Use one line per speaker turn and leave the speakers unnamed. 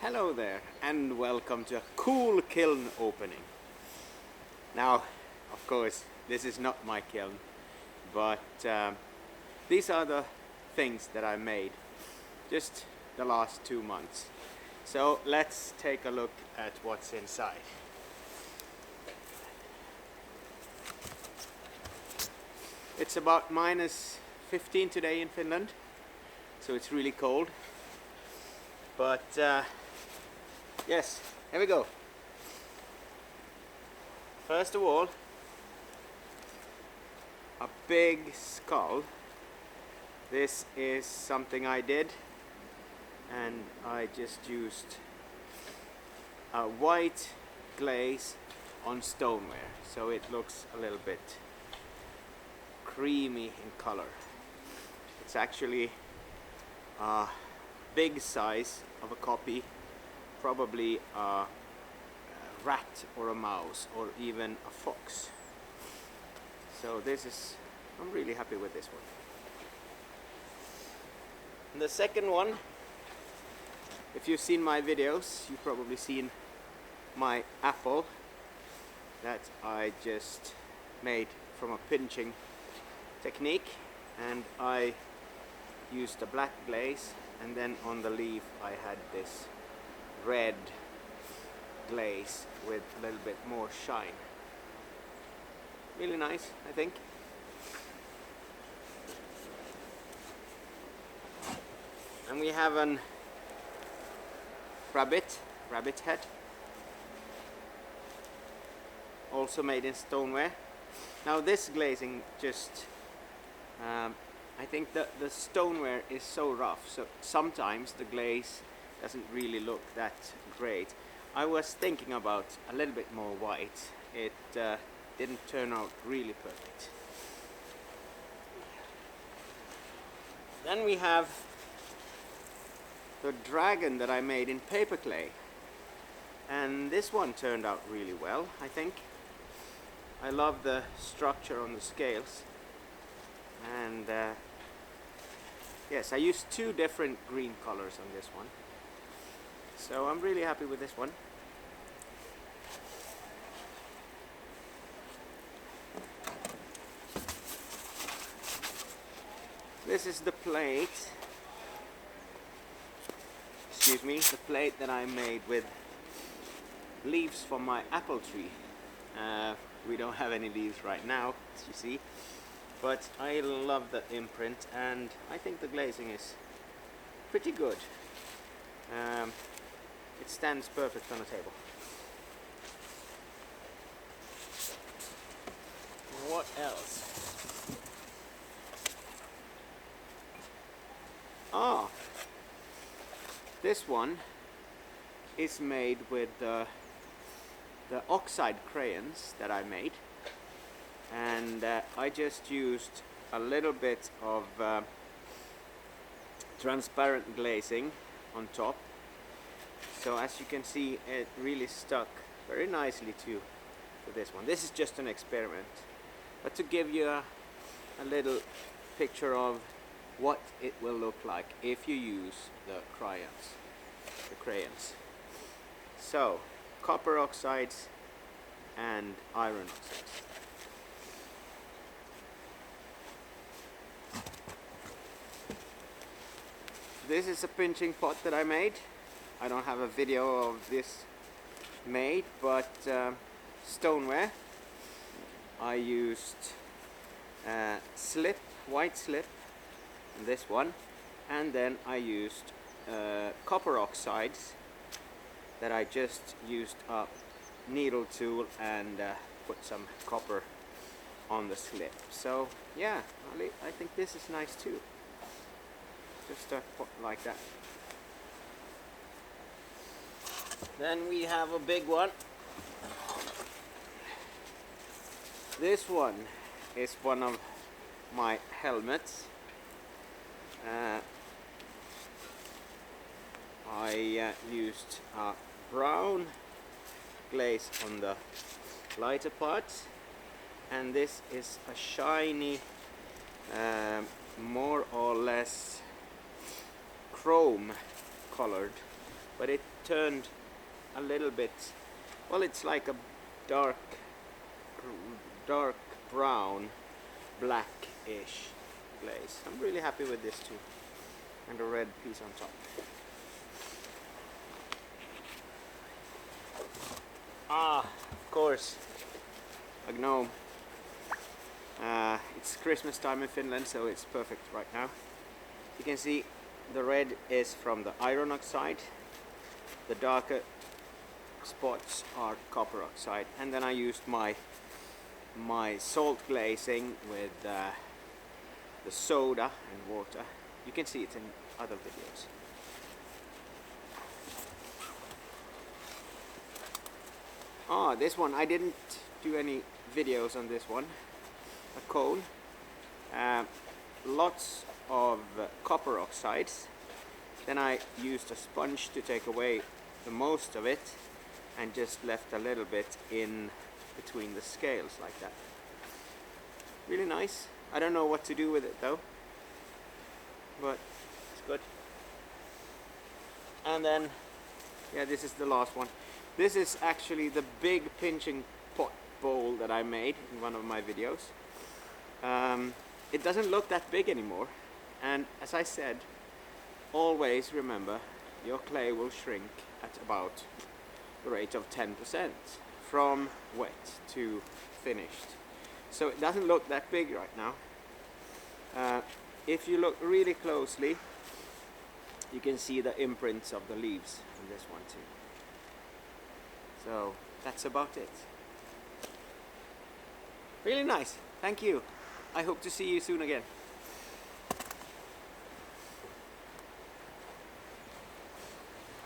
Hello there and welcome to a cool kiln opening. Now, of course, this is not my kiln, but these are the things that I made just the last 2 months. So let's take a look at what's inside. It's about -15 today in Finland, so it's really cold. But yes, here we go. First of all, a big skull. This is something I did, and I just used a white glaze on stoneware, so it looks a little bit creamy in color. It's actually a big size of a copy, probably a rat or a mouse or even a fox. So I'm really happy with this one. And the second one, if you've seen my videos, you've probably seen my apple that I just made from a pinching technique, and I used a black glaze, and then on the leaf I had this red glaze with a little bit more shine. Really nice, I think. And we have an rabbit head, also made in stoneware. Now this glazing just I think that the stoneware is so rough, so sometimes the glaze doesn't really look that great. I was thinking about a little bit more white. It didn't turn out really perfect. Then we have the dragon that I made in paper clay, and this one turned out really well, I think. I love the structure on the scales, and yes, I used 2 different green colors on this one, so I'm really happy with this one. This is the plate, excuse me, the plate that I made with leaves from my apple tree. We don't have any leaves right now, as you see, but I love the imprint, and I think the glazing is pretty good. It stands perfect on a table. What else? This one is made with the Oxide crayons that I made, and I just used a little bit of transparent glazing on top, so as you can see it really stuck very nicely to this one. This is just an experiment, but to give you a little picture of what it will look like if you use the crayons. So copper oxides and iron oxides. This is a pinching pot that I made. I don't have a video of this made, but stoneware. I used white slip, this one, and then I used copper oxides that I just used a needle tool and put some copper on the slip. So yeah, I think this is nice too. Just a pot like that. Then we have a big one. This one is one of my helmets. I used a brown glaze on the lighter parts, and this is a shiny, more or less chrome colored but it turned a little bit, well, it's like a dark brown, blackish glaze. I'm really happy with this too, and a red piece on top. Of course, a gnome. It's Christmas time in Finland, so it's perfect right now. You can see the red is from the iron oxide, the darker spots are copper oxide, and then I used my salt glazing with the soda and water. You can see it in other videos. This one, I didn't do any videos on this one. A cone, lots of copper oxides. Then I used a sponge to take away the most of it and just left a little bit in between the scales like that. Really nice. I don't know what to do with it though, but it's good. And then, yeah, this is the last one. This is actually the big pinching pot bowl that I made in one of my videos. It doesn't look that big anymore, and as I said, always remember your clay will shrink at about the rate of 10% from wet to finished. So it doesn't look that big right now. If you look really closely, you can see the imprints of the leaves on this one too. So that's about it. Really nice. Thank you. I hope to see you soon again.